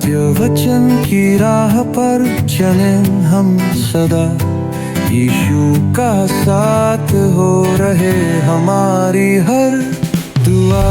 सत्य वचन की राह पर चलें हम सदा। यीशु का साथ हो रहे हमारी हर दुआ।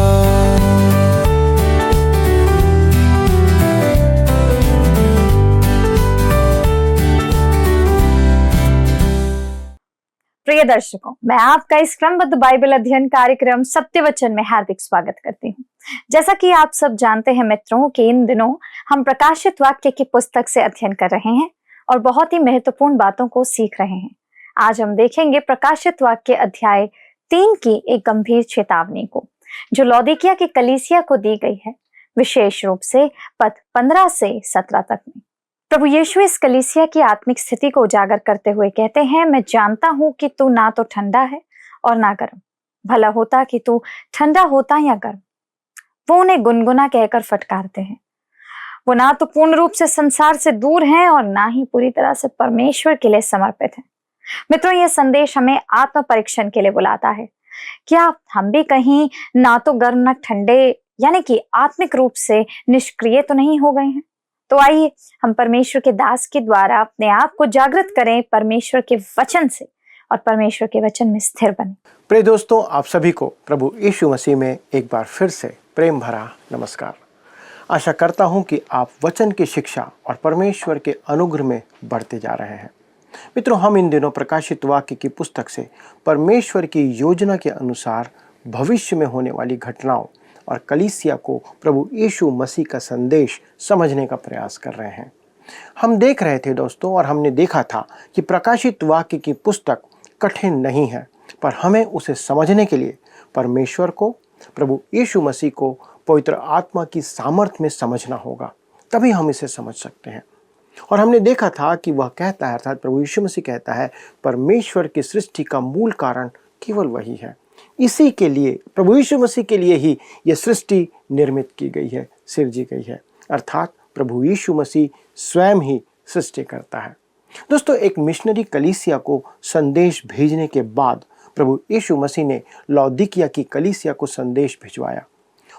प्रिय दर्शकों, मैं आपका इस क्रमबद्ध बाइबल अध्ययन कार्यक्रम सत्य वचन में हार्दिक स्वागत करती हूँ। जैसा कि आप सब जानते हैं मित्रों कि इन दिनों हम प्रकाशित वाक्य की पुस्तक से अध्ययन कर रहे हैं और बहुत ही महत्वपूर्ण बातों को सीख रहे हैं। आज हम देखेंगे प्रकाशित वाक्य अध्याय 3 की एक गंभीर चेतावनी को, जो लौदीकिया की कलीसिया को दी गई है, विशेष रूप से पद 15 से 17 तक में। प्रभु यीशु इस कलीसिया की आत्मिक स्थिति को उजागर करते हुए कहते हैं, मैं जानता हूं कि तू ना तो ठंडा है और ना गर्म। भला होता कि तू ठंडा होता या गर्म। वो उन्हें गुनगुना कहकर फटकारते हैं। वो ना तो पूर्ण रूप से संसार से दूर हैं और ना ही पूरी तरह से परमेश्वर के लिए समर्पित हैं। मित्रों, यह संदेश हमें आत्म परीक्षण के लिए बुलाता है। क्या हम भी कहीं ना तो गर्म ना ठंडे, यानी कि आत्मिक रूप से निष्क्रिय तो नहीं हो गए हैं? तो आइए हम परमेश्वर के दास के द्वारा अपने आप को जागृत करें परमेश्वर के वचन से और परमेश्वर के वचन में स्थिर बने। प्रिय दोस्तों, आप सभी को प्रभु यीशु मसीह में एक बार फिर से प्रेम भरा नमस्कार। आशा करता हूं कि आप वचन की शिक्षा और परमेश्वर के अनुग्रह में बढ़ते जा रहे हैं। मित्रों, हम इन दिनों प्रकाशित वाक्य की पुस्तक से परमेश्वर की योजना के अनुसार भविष्य में होने वाली घटनाओं और कलीसिया को प्रभु यीशु मसीह का संदेश समझने का प्रयास कर रहे हैं। हम देख रहे थे दोस्तों, और हमने देखा था कि प्रकाशित वाक्य की पुस्तक कठिन नहीं है, पर हमें उसे समझने के लिए परमेश्वर को, प्रभु यीशु मसीह को पवित्र आत्मा की सामर्थ्य में समझना होगा, तभी हम इसे समझ सकते हैं। और हमने देखा था कि वह कहता है, अर्थात प्रभु यीशु मसीह कहता है, परमेश्वर की सृष्टि का मूल कारण केवल वही है। इसी के लिए, प्रभु यीशु मसीह के लिए ही यह सृष्टि निर्मित की गई है, सिरजी गई है। अर्थात प्रभु यीशु मसीह स्वयं ही सृष्टि करता है। दोस्तों, एक मिशनरी कलीसिया को संदेश भेजने के बाद प्रभु यीशु मसीह ने लौदीकिया की कलीसिया को संदेश भिजवाया।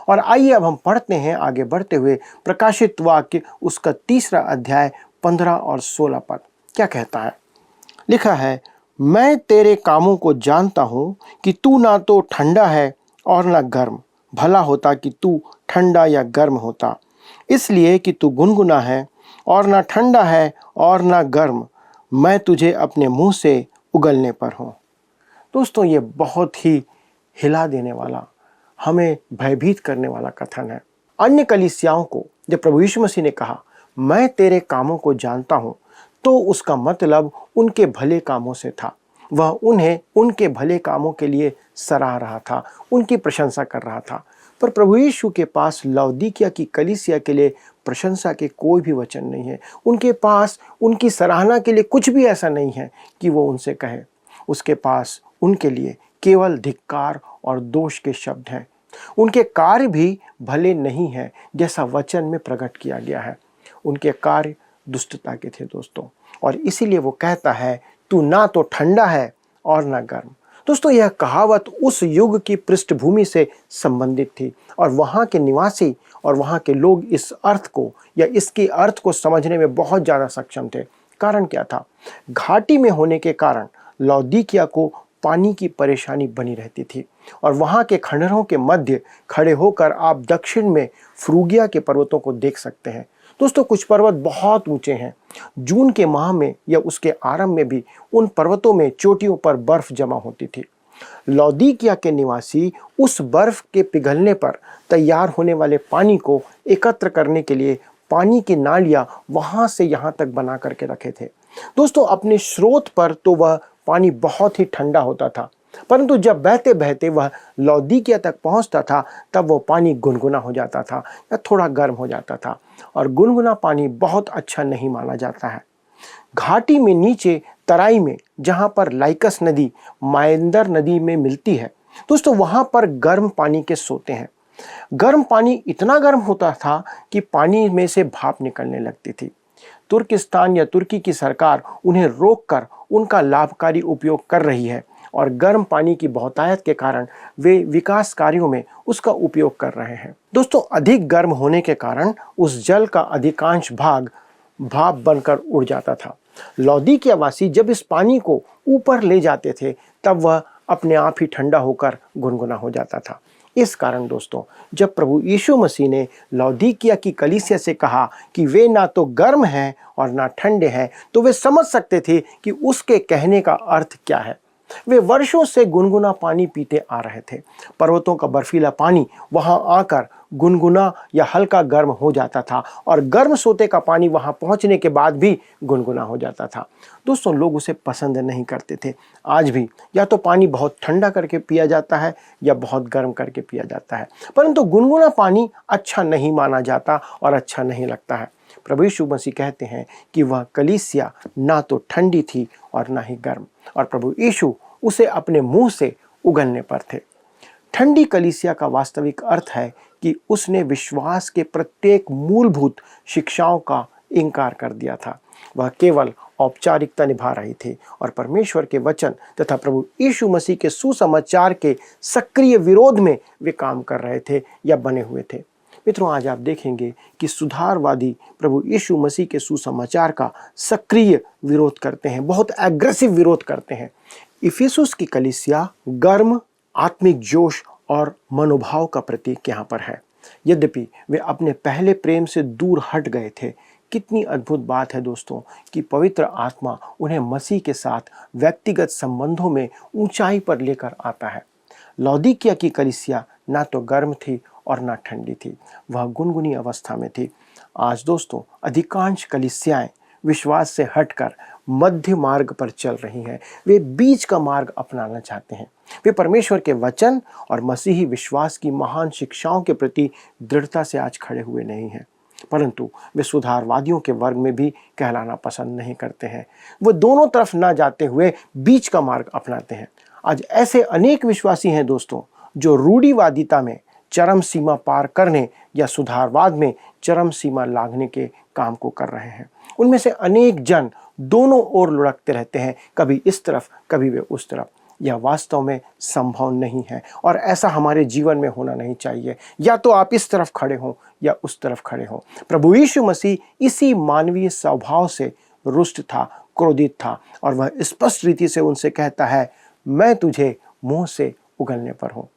और आइए अब हम पढ़ते हैं, आगे बढ़ते हुए प्रकाशित वाक्य उसका 3 अध्याय 15 और 16 पद क्या कहता है। लिखा है, मैं तेरे कामों को जानता हूँ कि तू ना तो ठंडा है और ना गर्म। भला होता कि तू ठंडा या गर्म होता। इसलिए कि तू गुनगुना है और ना ठंडा है और ना गर्म, मैं तुझे अपने मुंह से उगलने पर हूँ। दोस्तों, ये बहुत ही हिला देने वाला, हमें भयभीत करने वाला कथन है। अन्य कलीसियाओं को जब प्रभु यीशु मसीह ने कहा, मैं तेरे कामों को जानता हूँ, तो उसका मतलब उनके भले कामों से था। वह उन्हें उनके भले कामों के लिए सराह रहा था, उनकी प्रशंसा कर रहा था। पर प्रभु यीशु के पास लौदीकिया की कलीसिया के लिए प्रशंसा के कोई भी वचन नहीं है। उनके पास उनकी सराहना के लिए कुछ भी ऐसा नहीं है कि वो उनसे कहे। उसके पास उनके लिए केवल धिक्कार और दोष के शब्द हैं। उनके कार्य भी भले नहीं हैं, जैसा वचन में प्रकट किया गया है। उनके कार्य दुष्टता के थे दोस्तों, और इसीलिए वो कहता है, तू ना तो ठंडा है और ना गर्म। दोस्तों, यह कहावत उस युग की पृष्ठभूमि से संबंधित थी, और वहाँ के निवासी और वहाँ के लोग इस अर्थ को या इसके अर्थ को समझने में बहुत ज़्यादा सक्षम थे। कारण क्या था? घाटी में होने के कारण लौदीकिया को पानी की परेशानी बनी रहती थी, और वहाँ के खंडहरों के मध्य खड़े होकर आप दक्षिण में फ्रूगिया के पर्वतों को देख सकते हैं। दोस्तों, कुछ पर्वत बहुत ऊंचे हैं। जून के माह में या उसके आरंभ में भी उन पर्वतों में चोटियों पर बर्फ जमा होती थी। लौदीकिया के निवासी उस बर्फ के पिघलने पर तैयार होने वाले पानी को एकत्र करने के लिए पानी की नालियां वहां से यहां तक बना करके रखे थे। दोस्तों, अपने स्रोत पर तो वह पानी बहुत ही ठंडा होता था, परंतु जब बहते बहते वह लौदीकिया तक पहुंचता था, तब वो पानी गुनगुना हो जाता था या थोड़ा गर्म हो जाता था, और गुनगुना पानी बहुत अच्छा नहीं माना जाता है। घाटी में नीचे तराई में, जहां पर लाइकस नदी मायंदर नदी में मिलती है दोस्तों, वहां पर गर्म पानी के सोते हैं। गर्म पानी इतना गर्म होता था कि पानी में से भाप निकलने लगती थी। तुर्किस्तान या तुर्की की सरकार उन्हें रोककर उनका लाभकारी उपयोग कर रही है, और गर्म पानी की बहुतायत के कारण वे विकास कार्यों में उसका उपयोग कर रहे हैं। दोस्तों, अधिक गर्म होने के कारण उस जल का अधिकांश भाग भाप बनकर उड़ जाता था। लौदीकिया वासी जब इस पानी को ऊपर ले जाते थे तब वह अपने आप ही ठंडा होकर गुनगुना हो जाता था। इस कारण दोस्तों, जब प्रभु यीशु मसीह ने लौदीकिया की कलीसिया से कहा कि वे ना तो गर्म हैं और ना ठंडे हैं, तो वे समझ सकते थे कि उसके कहने का अर्थ क्या है। वे वर्षों से गुनगुना पानी पीते आ रहे थे। पर्वतों का बर्फीला पानी वहां आकर गुनगुना या हल्का गर्म हो जाता था और गर्म सोते का पानी वहां पहुंचने के बाद भी गुनगुना हो जाता था। दोस्तों, लोग उसे पसंद नहीं करते थे। आज भी या तो पानी बहुत ठंडा करके पिया जाता है या बहुत गर्म करके पिया जाता है, परंतु गुनगुना पानी अच्छा नहीं माना जाता और अच्छा नहीं लगता है। प्रभु यीशु मसीह कहते हैं कि वह कलीसिया ना तो ठंडी थी और ना ही गर्म, और प्रभु यीशु उसे अपने मुंह से उगलने पर थे। ठंडी कलीसिया का वास्तविक अर्थ है कि उसने विश्वास के प्रत्येक मूलभूत शिक्षाओं का इनकार कर दिया था। वह केवल औपचारिकता निभा रही थी और परमेश्वर के वचन तथा प्रभु यीशु मसीह के सुसमाचार के सक्रिय विरोध में वे काम कर रहे थे या बने हुए थे। मित्रों, आज आप देखेंगे कि सुधारवादी प्रभु यीशु मसीह के सुसमाचार का सक्रिय विरोध करते हैं, बहुत एग्रेसिव विरोध करते हैं। इफिसुस की कलीसिया गर्म आत्मिक जोश और मनोभाव का प्रतीक यहाँ पर है। यद्यपि वे अपने पहले प्रेम से दूर हट गए थे। कितनी अद्भुत बात है दोस्तों कि पवित्र आत्मा उन्हें मसीह के साथ व्यक्तिगत संबंधों में ऊंचाई पर लेकर आता है। लौदीकिया की कलीसिया ना तो गर्म थी और ना ठंडी थी, वह गुनगुनी अवस्था में थी। आज दोस्तों, अधिकांश कलीसियाएं विश्वास से हटकर मध्य मार्ग पर चल रही हैं। वे बीच का मार्ग अपनाना चाहते हैं। वे परमेश्वर के वचन और मसीही विश्वास की महान शिक्षाओं के प्रति दृढ़ता से आज खड़े हुए नहीं हैं, परंतु वे सुधारवादियों के वर्ग में भी कहलाना पसंद नहीं करते हैं। वो दोनों तरफ ना जाते हुए बीच का मार्ग अपनाते हैं। आज ऐसे अनेक विश्वासी हैं दोस्तों, जो रूढ़िवादिता में चरम सीमा पार करने या सुधारवाद में चरम सीमा लांघने के काम को कर रहे हैं। उनमें से अनेक जन दोनों ओर लुढ़कते रहते हैं, कभी इस तरफ कभी वे उस तरफ। यह वास्तव में संभव नहीं है और ऐसा हमारे जीवन में होना नहीं चाहिए। या तो आप इस तरफ खड़े हों या उस तरफ खड़े हों। प्रभु यीशु मसीह इसी मानवीय स्वभाव से रुष्ट था, क्रोधित था, और वह स्पष्ट रीति से उनसे कहता है, मैं तुझे मुंह से उगलने पर हूँ।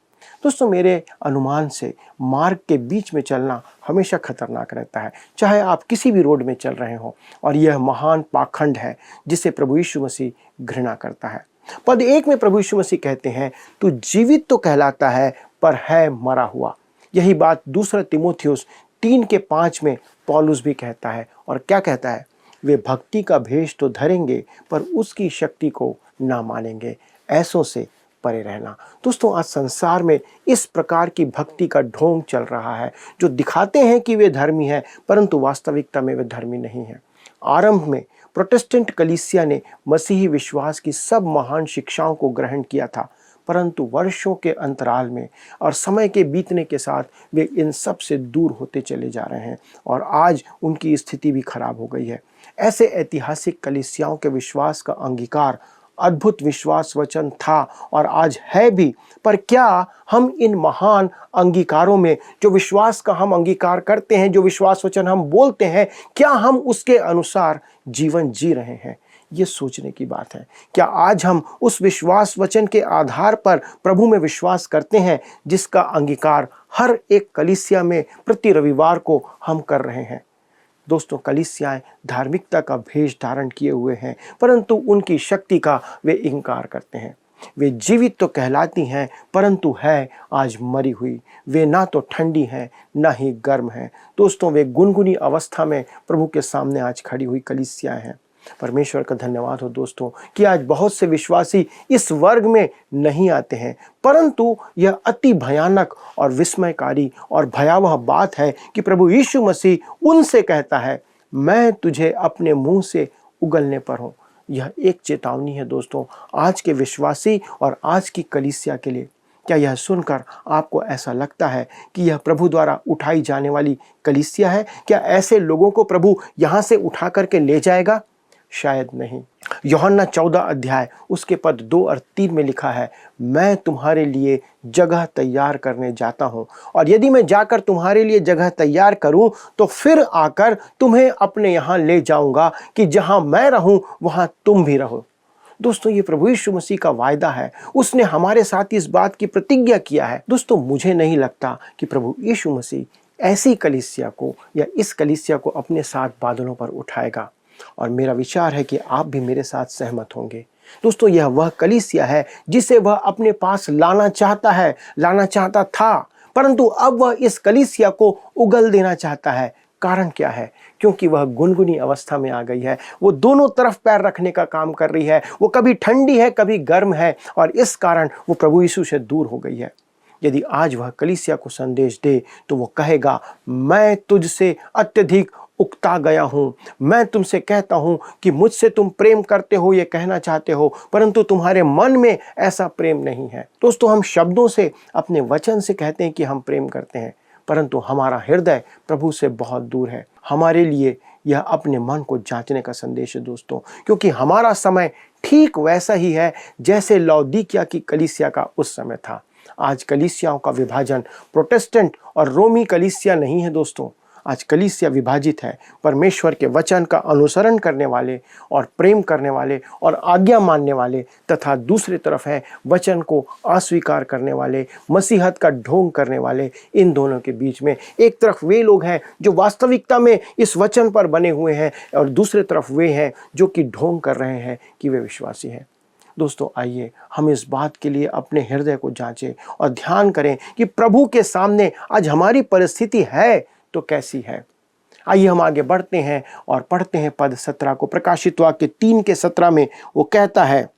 दोस्तों, मेरे अनुमान से मार्ग के बीच में चलना हमेशा खतरनाक रहता है, चाहे आप किसी भी रोड में चल रहे हों, और यह महान पाखंड है जिसे प्रभु यीशु मसीह घृणा करता है। पद 1 में प्रभु यीशु मसीह कहते हैं, तू जीवित तो कहलाता है पर है मरा हुआ। यही बात 2 तीमुथियुस 3:5 में पौलुस भी कहता है। और क्या कहता है? वे भक्ति का भेष तो धरेंगे पर उसकी शक्ति को ना मानेंगे, ऐसों से परे रहना। दोस्तों, आज संसार में इस प्रकार की भक्ति का ढोंग चल रहा है, जो दिखाते हैं कि वे धर्मी हैं परंतु वास्तविकता में वे धर्मी नहीं हैं। आरंभ में प्रोटेस्टेंट कलीसिया ने मसीही विश्वास की सब महान शिक्षाओं को ग्रहण किया था, परंतु वर्षों के अंतराल में और समय के बीतने के साथ वे इन सब से दूर होते चले जा रहे हैं और आज उनकी स्थिति भी खराब हो गई है। ऐसे ऐतिहासिक कलीसियाओं के विश्वास का अंगीकार अद्भुत विश्वास वचन था और आज है भी, पर क्या हम इन महान अंगीकारों में, जो विश्वास का हम अंगीकार करते हैं, जो विश्वास वचन हम बोलते हैं, क्या हम उसके अनुसार जीवन जी रहे हैं? ये सोचने की बात है। क्या आज हम उस विश्वास वचन के आधार पर प्रभु में विश्वास करते हैं जिसका अंगीकार हर एक कलीसिया में प्रति रविवार को हम कर रहे हैं? दोस्तों, कलीसियाएं धार्मिकता का भेष धारण किए हुए हैं, परंतु उनकी शक्ति का वे इनकार करते हैं। वे जीवित तो कहलाती हैं परंतु है आज मरी हुई। वे ना तो ठंडी हैं ना ही गर्म हैं। दोस्तों, वे गुनगुनी अवस्था में प्रभु के सामने आज खड़ी हुई कलीसियाएं हैं। परमेश्वर का धन्यवाद हो दोस्तों कि आज बहुत से विश्वासी इस वर्ग में नहीं आते हैं, परंतु यह अति भयानक और विस्मयकारी और भयावह बात है कि प्रभु यीशु मसीह उनसे कहता है, मैं तुझे अपने मुंह से उगलने पर हूँ। यह एक चेतावनी है दोस्तों आज के विश्वासी और आज की कलीसिया के लिए। क्या यह सुनकर आपको ऐसा लगता है कि यह प्रभु द्वारा उठाई जाने वाली कलीसिया है? क्या ऐसे लोगों को प्रभु यहाँ से उठा करके ले जाएगा? शायद नहीं। यूहन्ना 14 अध्याय उसके पद 2 और 3 में लिखा है, मैं तुम्हारे लिए जगह तैयार करने जाता हूँ, और यदि मैं जाकर तुम्हारे लिए जगह तैयार करूँ तो फिर आकर तुम्हें अपने यहाँ ले जाऊँगा कि जहाँ मैं रहूँ वहाँ तुम भी रहो। दोस्तों, ये प्रभु यीशु मसीह का वायदा है। उसने हमारे साथ इस बात की प्रतिज्ञा किया है। दोस्तों, मुझे नहीं लगता कि प्रभु यीशु मसीह ऐसी कलीसिया को या इस कलीसिया को अपने साथ बादलों पर उठाएगा, और मेरा विचार है कि आप भी मेरे साथ सहमत होंगे। दोस्तों, यह वह कलीसिया है जिसे वह अपने पास लाना चाहता था, परंतु अब वह इस कलीसिया को उगल देना चाहता है। कारण क्या है? क्योंकि वह गुनगुनी अवस्था में आ गई है। वो दोनों तरफ पैर रखने का काम कर रही है। वो कभी ठंडी है, कभी गर्म है, और इस कारण वो प्रभु यीशु से दूर हो गई है। यदि आज वह कलीसिया को संदेश दे तो वो कहेगा, मैं तुझसे अत्यधिक उकता गया हूँ। मैं तुमसे कहता हूँ कि मुझसे तुम प्रेम करते हो, ये कहना चाहते हो, परंतु तुम्हारे मन में ऐसा प्रेम नहीं है। दोस्तों, हम शब्दों से, अपने वचन से कहते हैं कि हम प्रेम करते हैं, परंतु हमारा हृदय प्रभु से बहुत दूर है। हमारे लिए यह अपने मन को जांचने का संदेश है दोस्तों, क्योंकि हमारा समय ठीक वैसा ही है जैसे लौदीकिया की कलीसिया का उस समय था। आज कलीसियाओं का विभाजन प्रोटेस्टेंट और रोमी कलीसिया नहीं है दोस्तों। आज कलीसिया विभाजित है। परमेश्वर के वचन का अनुसरण करने वाले और प्रेम करने वाले और आज्ञा मानने वाले, तथा दूसरी तरफ है वचन को अस्वीकार करने वाले, मसीहत का ढोंग करने वाले। इन दोनों के बीच में एक तरफ वे लोग हैं जो वास्तविकता में इस वचन पर बने हुए हैं, और दूसरी तरफ वे हैं जो कि ढोंग कर रहे हैं कि वे विश्वासी हैं। दोस्तों, आइए हम इस बात के लिए अपने हृदय को जांचें और ध्यान करें कि प्रभु के सामने आज हमारी परिस्थिति है तो कैसी है। आइए हम आगे बढ़ते हैं और पढ़ते हैं पद 17 को। प्रकाशित वाक्य 3:17 में वो कहता है,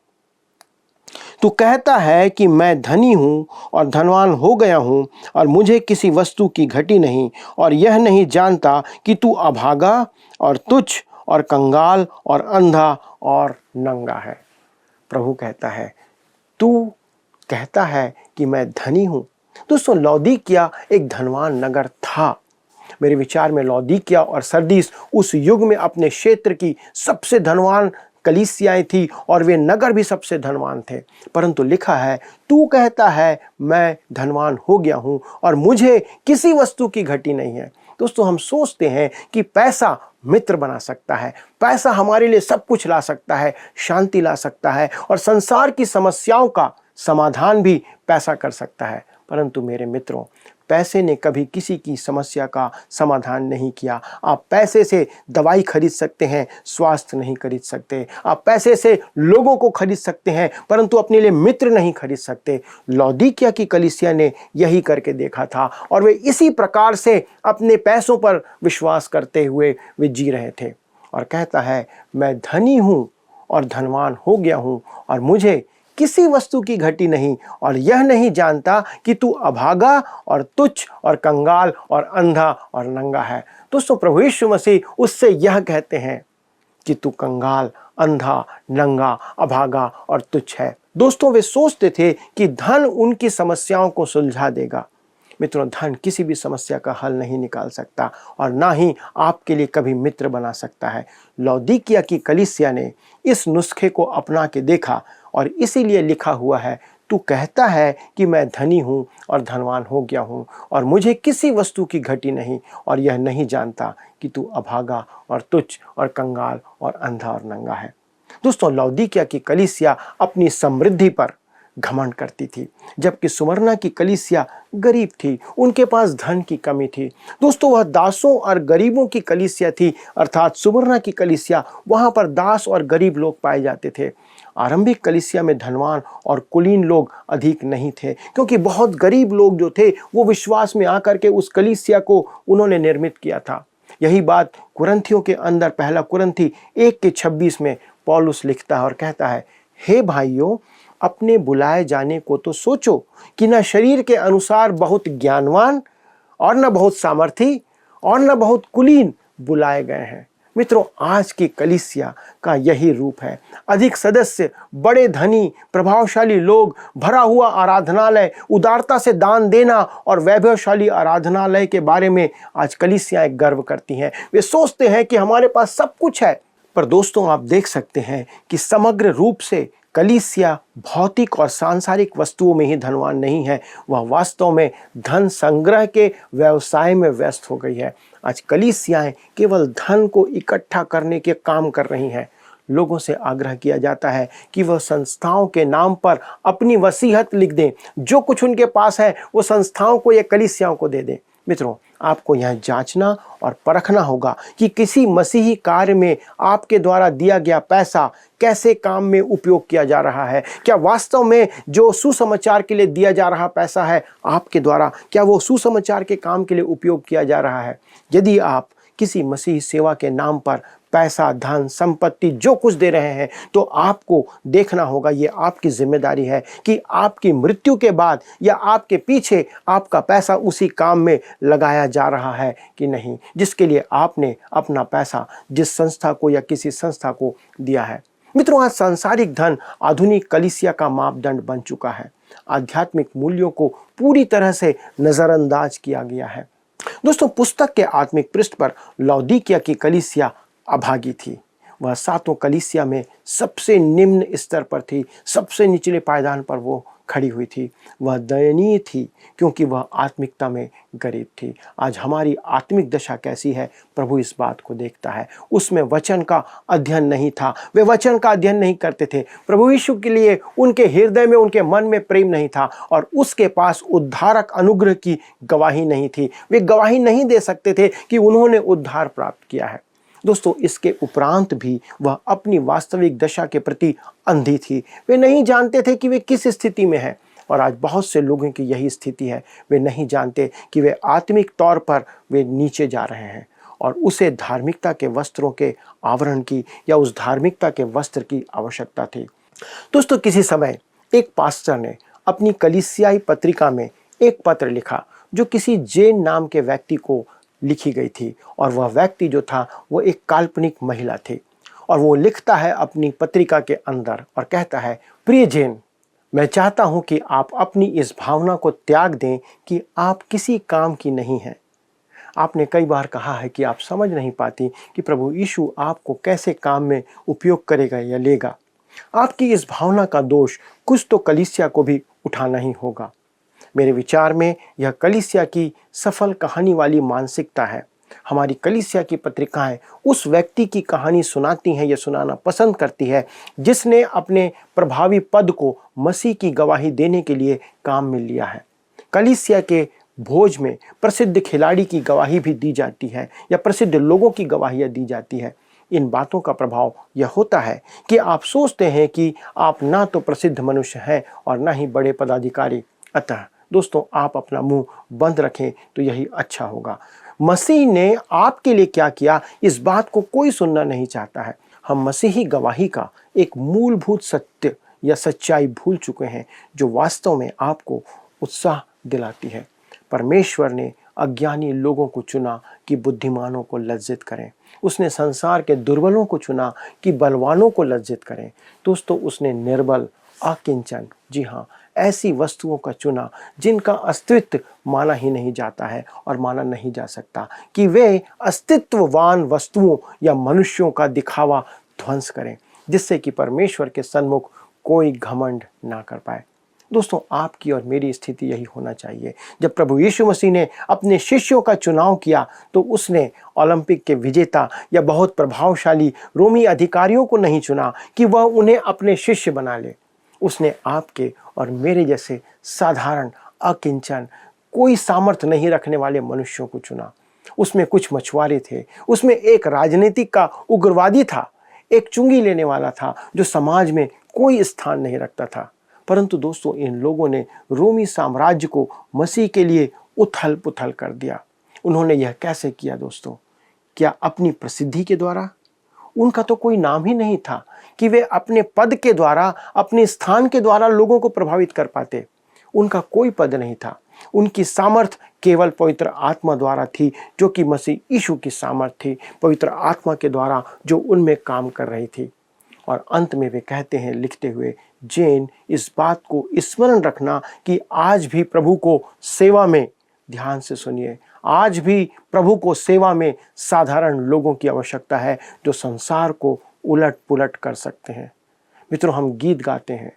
तू कहता है कि मैं धनी हूँ और धनवान हो गया हूँ, और मुझे किसी वस्तु की घटी नहीं, और यह नहीं जानता कि तू अभागा और तुच्छ और कंगाल और अंधा और नंगा है। प्रभु कहता है, तू कहता है कि मैं धनी हूँ। दोस्तों, लौदीकिया एक धनवान नगर था। मेरे विचार में लौदीकिया और सरदीस उस युग में अपने क्षेत्र की सबसे धनवान कलीसियाएं थी, और वे नगर भी सबसे धनवान थे। परंतु लिखा है, तू कहता है मैं धनवान हो गया हूँ और मुझे किसी वस्तु की घटी नहीं है। दोस्तों, हम सोचते हैं कि पैसा मित्र बना सकता है, पैसा हमारे लिए सब कुछ ला सकता है, शांति ला सकता है, और संसार की समस्याओं का समाधान भी पैसा कर सकता है। परंतु मेरे मित्रों, पैसे ने कभी किसी की समस्या का समाधान नहीं किया। आप पैसे से दवाई खरीद सकते हैं, स्वास्थ्य नहीं खरीद सकते। आप पैसे से लोगों को खरीद सकते हैं, परंतु अपने लिए मित्र नहीं खरीद सकते। लौदीकिया की कलीसिया ने यही करके देखा था, और वे इसी प्रकार से अपने पैसों पर विश्वास करते हुए वे जी रहे थे। और कहता है, मैं धनी हूँ और धनवान हो गया हूँ, और मुझे किसी वस्तु की घटी नहीं, और यह नहीं जानता कि तू अभागा और तुच्छ और कंगाल और अंधा और नंगा है। दोस्तों, प्रभु यीशु मसीह उससे यह कहते हैं कि तू कंगाल, अंधा, नंगा, अभागा और तुच्छ है। दोस्तों, वे सोचते थे कि धन उनकी समस्याओं को सुलझा देगा। मित्रों, धन किसी भी समस्या का हल नहीं निकाल सकता, और ना ही आपके लिए कभी मित्र बना सकता है। लौदीकिया की कलीसिया ने इस नुस्खे को अपना के देखा, और इसीलिए लिखा हुआ है, तू कहता है कि मैं धनी हूँ और धनवान हो गया हूँ, और मुझे किसी वस्तु की घटी नहीं, और यह नहीं जानता कि तू अभागा और तुच्छ और कंगाल और अंधा और नंगा है। दोस्तों, लौदीकिया की कलीसिया अपनी समृद्धि पर घमंड करती थी, जबकि सुमरना की कलीसिया गरीब थी, उनके पास धन की कमी थी। दोस्तों, वह दासों और गरीबों की कलीसिया थी, अर्थात सुमरना की कलीसिया, वहाँ पर दास और गरीब लोग पाए जाते थे। आरंभिक कलीसिया में धनवान और कुलीन लोग अधिक नहीं थे, क्योंकि बहुत गरीब लोग जो थे वो विश्वास में आकर के उस कलीसिया को उन्होंने निर्मित किया था। यही बात कुरिन्थियों के अंदर पहला कुरिन्थी 1:26 में पौलुस लिखता है और कहता है, हे भाइयों, अपने बुलाए जाने को तो सोचो कि न शरीर के अनुसार बहुत ज्ञानवान और न बहुत सामर्थी और न बहुत कुलीन बुलाए गए हैं। मित्रों, आज की कलीसिया का यही रूप है। अधिक सदस्य, बड़े धनी, प्रभावशाली लोग, भरा हुआ आराधनालय, उदारता से दान देना और वैभवशाली आराधनालय के बारे में आज कलीसियाएं गर्व करती हैं। वे सोचते हैं कि हमारे पास सब कुछ है, पर दोस्तों, आप देख सकते हैं कि समग्र रूप से कलीसिया भौतिक और सांसारिक वस्तुओं में ही धनवान नहीं है, वह वास्तव में धन संग्रह के व्यवसाय में व्यस्त हो गई है। आज कलीसियाएं केवल धन को इकट्ठा करने के काम कर रही हैं। लोगों से आग्रह किया जाता है कि वह संस्थाओं के नाम पर अपनी वसीयत लिख दें, जो कुछ उनके पास है वो संस्थाओं को या कलीसियाओं को दे दें। मित्रों, आपको यह जांचना और परखना होगा कि किसी मसीही कार्य में आपके द्वारा दिया गया पैसा कैसे काम में उपयोग किया जा रहा है। क्या वास्तव में जो सुसमाचार के लिए दिया जा रहा पैसा है आपके द्वारा, क्या वो सुसमाचार के काम के लिए उपयोग किया जा रहा है? यदि आप किसी मसीही सेवा के नाम पर पैसा, धन, संपत्ति जो कुछ दे रहे हैं, तो आपको देखना होगा, ये आपकी जिम्मेदारी है कि आपकी मृत्यु के बाद या आपके पीछे आपका पैसा उसी काम में लगाया जा रहा है कि नहीं, जिसके लिए आपने अपना पैसा जिस संस्था को या किसी संस्था को दिया है। मित्रों, आज सांसारिक धन आधुनिक कलीसिया का मापदंड बन चुका है। आध्यात्मिक मूल्यों को पूरी तरह से नजरअंदाज किया गया है। दोस्तों, पुस्तक के आत्मिक पृष्ठ पर लौदीकिया की कलीसिया अभागी थी। वह सातों कलीसिया में सबसे निम्न स्तर पर थी, सबसे निचले पायदान पर वो खड़ी हुई थी। वह दयनीय थी क्योंकि वह आत्मिकता में गरीब थी। आज हमारी आत्मिक दशा कैसी है, प्रभु इस बात को देखता है। उसमें वचन का अध्ययन नहीं था, वे वचन का अध्ययन नहीं करते थे। प्रभु यीशु के लिए उनके हृदय में, उनके मन में प्रेम नहीं था और उसके पास उद्धारक अनुग्रह की गवाही नहीं थी। वे गवाही नहीं दे सकते थे कि उन्होंने उद्धार प्राप्त किया है। दोस्तों, इसके उपरांत भी वह अपनी वास्तविक दशा के प्रति अंधी थी। वे नहीं जानते थे कि वे किस स्थिति में हैं। और आज बहुत से लोगों की यही स्थिति है। वे नहीं जानते कि वे आत्मिक तौर पर वे नीचे जा रहे हैं और उसे धार्मिकता के वस्त्रों के आवरण की या उस धार्मिकता के वस्त्र की आवश्यकता थी। दोस्तों, किसी समय एक पास्टर ने अपनी कलीसियाई पत्रिका में एक पत्र लिखा जो किसी जेन नाम के व्यक्ति को लिखी गई थी। और वह व्यक्ति जो था वो एक काल्पनिक महिला थी। और वो लिखता है अपनी पत्रिका के अंदर और कहता है, प्रिय जेन, मैं चाहता हूं कि आप अपनी इस भावना को त्याग दें कि आप किसी काम की नहीं हैं। आपने कई बार कहा है कि आप समझ नहीं पाती कि प्रभु यीशु आपको कैसे काम में उपयोग करेगा या लेगा। आपकी इस भावना का दोष कुछ तो कलीसिया को भी उठाना ही होगा। मेरे विचार में यह कलीसिया की सफल कहानी वाली मानसिकता है। हमारी कलीसिया की पत्रिकाएं उस व्यक्ति की कहानी सुनाती हैं या सुनाना पसंद करती है जिसने अपने प्रभावी पद को मसीह की गवाही देने के लिए काम में लिया है। कलीसिया के भोज में प्रसिद्ध खिलाड़ी की गवाही भी दी जाती है या प्रसिद्ध लोगों की गवाहियाँ दी जाती है। इन बातों का प्रभाव यह होता है कि आप सोचते हैं कि आप ना तो प्रसिद्ध मनुष्य हैं और ना ही बड़े पदाधिकारी। अतः दोस्तों, आप अपना मुंह बंद रखें तो यही अच्छा होगा। मसीह ने आपके लिए क्या किया, इस बात को कोई सुनना नहीं चाहता है। हम मसीही गवाही का एक मूलभूत सत्य या सच्चाई भूल चुके हैं जो वास्तव में आपको उत्साह दिलाती है। परमेश्वर ने अज्ञानी लोगों को चुना कि बुद्धिमानों को लज्जित करें। उसने संसार के दुर्बलों को चुना कि बलवानों को लज्जित करें। दोस्तों, उसने निर्बल, अकिंचन, जी हाँ, ऐसी वस्तुओं का चुना जिनका अस्तित्व माना ही नहीं जाता है और माना नहीं जा सकता, कि वे अस्तित्ववान वस्तुओं या मनुष्यों का दिखावा ध्वंस करें, जिससे कि परमेश्वर के सन्मुख कोई घमंड ना कर पाए। दोस्तों, आपकी और मेरी स्थिति यही होना चाहिए। जब प्रभु यीशु मसीह ने अपने शिष्यों का चुनाव किया तो उसने ओलंपिक के विजेता या बहुत प्रभावशाली रोमी अधिकारियों को नहीं चुना कि वह उन्हें अपने शिष्य बना ले। उसने आपके और मेरे जैसे साधारण, अकिंचन, कोई सामर्थ्य नहीं रखने वाले मनुष्यों को चुना। उसमें कुछ मछुआरे थे, उसमें एक राजनीतिक का उग्रवादी था, एक चुंगी लेने वाला था जो समाज में कोई स्थान नहीं रखता था। परंतु दोस्तों, इन लोगों ने रोमी साम्राज्य को मसीह के लिए उथल पुथल कर दिया। उन्होंने यह कैसे किया दोस्तों? क्या अपनी प्रसिद्धि के द्वारा? उनका तो कोई नाम ही नहीं था कि वे अपने पद के द्वारा, अपने स्थान के द्वारा लोगों को प्रभावित कर पाते। उनका कोई पद नहीं था। उनकी सामर्थ केवल पवित्र आत्मा द्वारा थी, जो कि मसीह यीशु की सामर्थ थी, पवित्र आत्मा के द्वारा जो उनमें काम कर रही थी। और अंत में वे कहते हैं लिखते हुए, जेन, इस बात को स्मरण रखना कि आज भी प्रभु को सेवा में, ध्यान से सुनिए, आज भी प्रभु को सेवा में साधारण लोगों की आवश्यकता है जो संसार को उलट पुलट कर सकते हैं। मित्रों, हम गीत गाते हैं,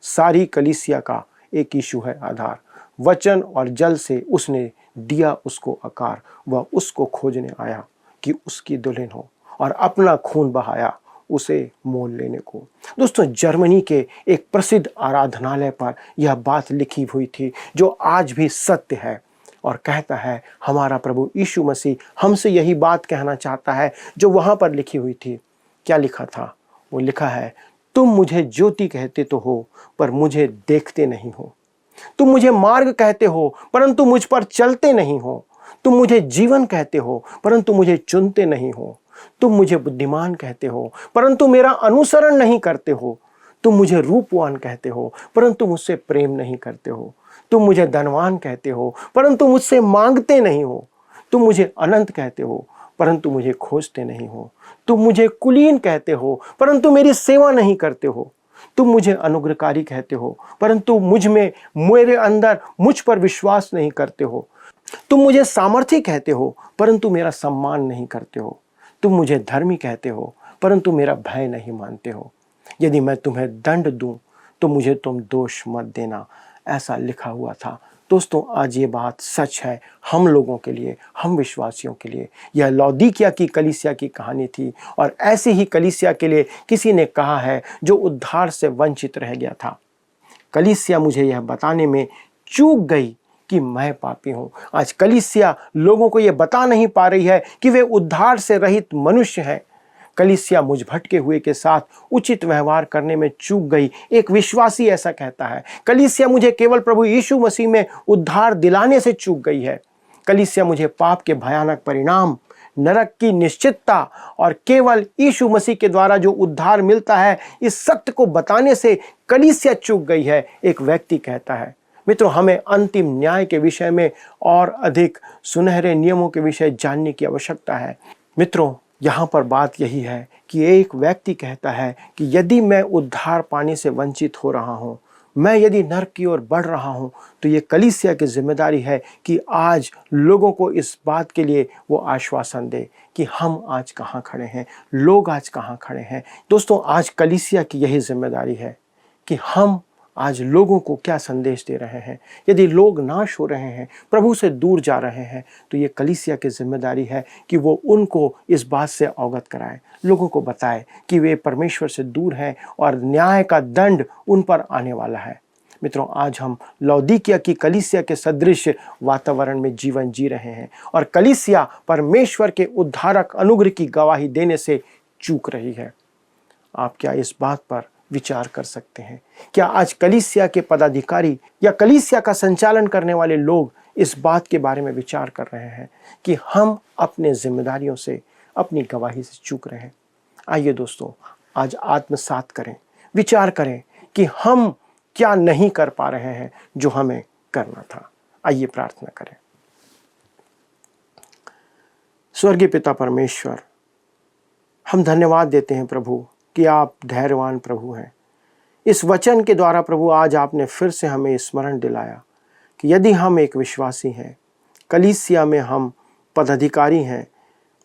सारी कलीसिया का एक यीशु है आधार, वचन और जल से उसने दिया उसको आकार, वह उसको खोजने आया कि उसकी दुल्हन हो, और अपना खून बहाया उसे मोल लेने को। दोस्तों, जर्मनी के एक प्रसिद्ध आराधनालय पर यह बात लिखी हुई थी जो आज भी सत्य है, और कहता है हमारा प्रभु यीशु मसीह हमसे यही बात कहना चाहता है जो वहाँ पर लिखी हुई थी। क्या लिखा था? वो लिखा है, तुम मुझे ज्योति कहते तो हो पर मुझे देखते नहीं हो, तुम मुझे मार्ग कहते हो परंतु मुझ पर चलते नहीं हो, तुम मुझे जीवन कहते हो परंतु मुझे चुनते नहीं हो, तुम मुझे बुद्धिमान कहते हो परंतु मेरा अनुसरण नहीं करते हो, तुम मुझे रूपवान कहते हो परंतु मुझसे प्रेम नहीं करते हो, तुम मुझे धनवान कहते हो परंतु मुझसे मांगते नहीं हो, तुम मुझे अनंत कहते हो परंतु मुझे खोजते नहीं हो, तुम मुझे कुलीन कहते हो परंतु मेरी सेवा नहीं करते हो, तुम मुझे अनुग्रहकारी कहते हो परंतु मुझ में मेरे अंदर मुझ पर विश्वास नहीं करते हो, तुम मुझे सामर्थी कहते हो परंतु मेरा सम्मान नहीं करते हो, तुम मुझे धर्मी कहते हो परंतु मेरा भय नहीं मानते हो, यदि मैं तुम्हें दंड दूं तो मुझे तुम दोष मत देना। ऐसा लिखा हुआ था। दोस्तों, आज ये बात सच है हम लोगों के लिए, हम विश्वासियों के लिए। यह लौदीकिया की कलीसिया की कहानी थी, और ऐसी ही कलीसिया के लिए किसी ने कहा है जो उद्धार से वंचित रह गया था। कलीसिया मुझे यह बताने में चूक गई कि मैं पापी हूँ। आज कलीसिया लोगों को यह बता नहीं पा रही है कि वे उद्धार से रहित मनुष्य हैं। कलीसिया मुझ भटके हुए के साथ उचित व्यवहार करने में चूक गई। एक विश्वासी ऐसा कहता है, कलीसिया मुझे केवल प्रभु यीशु मसीह में उद्धार दिलाने से चूक गई है। कलीसिया मुझे पाप के भयानक परिणाम, नरक की निश्चितता और केवल यीशु मसीह के द्वारा जो उद्धार मिलता है, इस सत्य को बताने से कलीसिया चूक गई है, एक व्यक्ति कहता है। मित्रों, हमें अंतिम न्याय के विषय में और अधिक सुनहरे नियमों के विषय जानने की आवश्यकता है। मित्रों, यहाँ पर बात यही है कि एक व्यक्ति कहता है कि यदि मैं उद्धार पाने से वंचित हो रहा हूँ, मैं यदि नरक की ओर बढ़ रहा हूँ, तो ये कलीसिया की जिम्मेदारी है कि आज लोगों को इस बात के लिए वो आश्वासन दे कि हम आज कहाँ खड़े हैं, लोग आज कहाँ खड़े हैं। दोस्तों, आज कलीसिया की यही जिम्मेदारी है कि हम आज लोगों को क्या संदेश दे रहे हैं। यदि लोग नाश हो रहे हैं, प्रभु से दूर जा रहे हैं, तो ये कलीसिया की जिम्मेदारी है कि वो उनको इस बात से अवगत कराए, लोगों को बताए कि वे परमेश्वर से दूर हैं और न्याय का दंड उन पर आने वाला है। मित्रों, आज हम लौदीकिया की कलीसिया के सदृश वातावरण में जीवन जी रहे हैं, और कलीसिया परमेश्वर के उद्धारक अनुग्रह की गवाही देने से चूक रही है। आप क्या इस बात पर विचार कर सकते हैं? क्या आज कलीसिया के पदाधिकारी या कलीसिया का संचालन करने वाले लोग इस बात के बारे में विचार कर रहे हैं कि हम अपने जिम्मेदारियों से, अपनी गवाही से चूक रहे हैं? आइए दोस्तों, आज आत्मसात करें, विचार करें कि हम क्या नहीं कर पा रहे हैं जो हमें करना था। आइए प्रार्थना करें। स्वर्गीय पिता परमेश्वर, हम धन्यवाद देते हैं प्रभु कि आप धैर्यवान प्रभु हैं। इस वचन के द्वारा प्रभु आज आपने फिर से हमें स्मरण दिलाया कि यदि हम एक विश्वासी हैं, कलीसिया में हम पदाधिकारी हैं,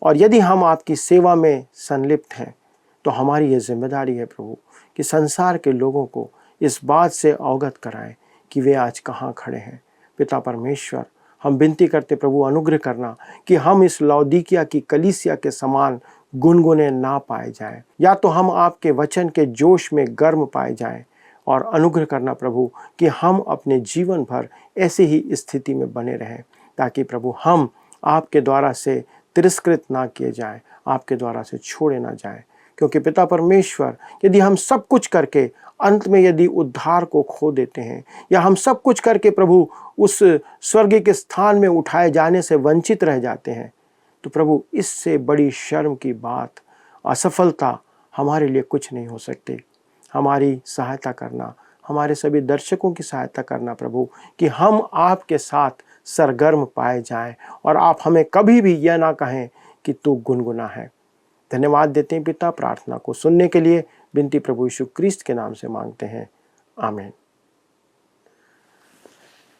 और यदि हम आपकी सेवा में संलिप्त हैं, तो हमारी ये जिम्मेदारी है प्रभु कि संसार के लोगों को इस बात से अवगत कराएं कि वे आज कहाँ खड़े हैं। पिता परमेश्वर, हम विनती करते प्रभु, अनुग्रह करना कि हम इस लौदीकिया की कलीसिया के समान गुनगुने ना पाए जाएं, या तो हम आपके वचन के जोश में गर्म पाए जाएं, और अनुग्रह करना प्रभु कि हम अपने जीवन भर ऐसी ही स्थिति में बने रहें, ताकि प्रभु हम आपके द्वारा से तिरस्कृत ना किए जाएं, आपके द्वारा से छोड़े ना जाएं। क्योंकि पिता परमेश्वर, यदि हम सब कुछ करके अंत में यदि उद्धार को खो देते हैं, या हम सब कुछ करके प्रभु उस स्वर्ग के स्थान में उठाए जाने से वंचित रह जाते हैं, तो प्रभु इससे बड़ी शर्म की बात, असफलता हमारे लिए कुछ नहीं हो सकती। हमारी सहायता करना, हमारे सभी दर्शकों की सहायता करना प्रभु कि हम आपके साथ सरगर्म पाए जाएं, और आप हमें कभी भी यह ना कहें कि तू गुनगुना है। धन्यवाद देते हैं पिता, प्रार्थना को सुनने के लिए विनती प्रभु यीशु क्रिस्त के नाम से मांगते हैं, आमीन।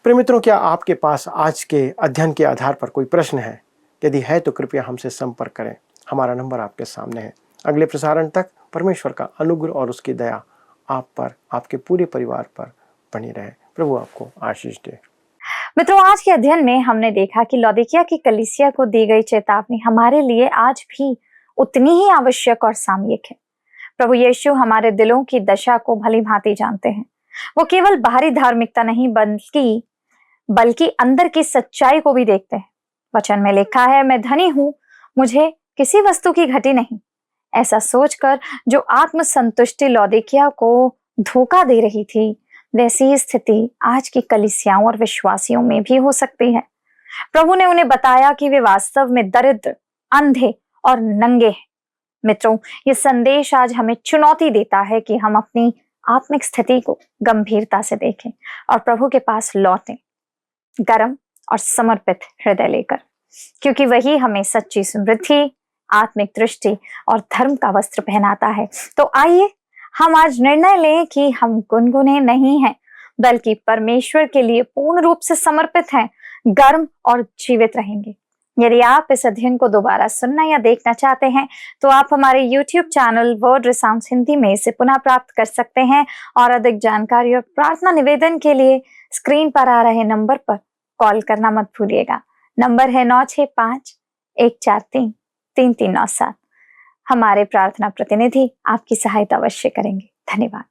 प्रिय मित्रों, क्या आपके पास आज के अध्ययन के आधार पर कोई प्रश्न है? यदि है तो कृपया हमसे संपर्क करें। हमारा नंबर आपके सामने है। अगले प्रसारण तक परमेश्वर का अनुग्रह और उसकी दया आप पर, आपके पूरे परिवार पर बनी रहे। प्रभु आपको आशीष दे। मित्रों, आज के अध्ययन में हमने देखा कि लौदीकिया की कलीसिया को दी गई चेतावनी हमारे लिए आज भी उतनी ही आवश्यक और सामयिक है। प्रभु यीशु हमारे दिलों की दशा को भली भांति जानते हैं। वो केवल बाहरी धार्मिकता नहीं बल्कि अंदर की सच्चाई को भी देखते हैं। वचन में लिखा है, मैं धनी हूं, मुझे किसी वस्तु की घटी नहीं। ऐसा सोचकर जो आत्मसंतुष्टि लौदीकिया को धोखा दे रही थी, वैसी ही स्थिति आज की कलीसियाओं और विश्वासियों में भी हो सकती है। प्रभु ने उन्हें बताया कि वे वास्तव में दरिद्र, अंधे और नंगे हैं। मित्रों, ये संदेश आज हमें चुनौती देता है कि हम अपनी आत्मिक स्थिति को गंभीरता से देखें और प्रभु के पास लौटें, गर्म और समर्पित हृदय लेकर, क्योंकि वही हमें सच्ची समृद्धि, आत्मिक दृष्टि और धर्म का वस्त्र पहनाता है। तो आइए हम आज निर्णय लें कि हम गुनगुने नहीं हैं, बल्कि परमेश्वर के लिए पूर्ण रूप से समर्पित हैं, गर्म और जीवित रहेंगे। यदि आप इस अध्ययन को दोबारा सुनना या देखना चाहते हैं तो आप हमारे YouTube चैनल वर्ड रिसाउंड्स हिंदी में इसे पुनः प्राप्त कर सकते हैं। और अधिक जानकारी और प्रार्थना निवेदन के लिए स्क्रीन पर आ रहे नंबर पर कॉल करना मत भूलिएगा। नंबर है 9651433397। हमारे प्रार्थना प्रतिनिधि आपकी सहायता अवश्य करेंगे। धन्यवाद।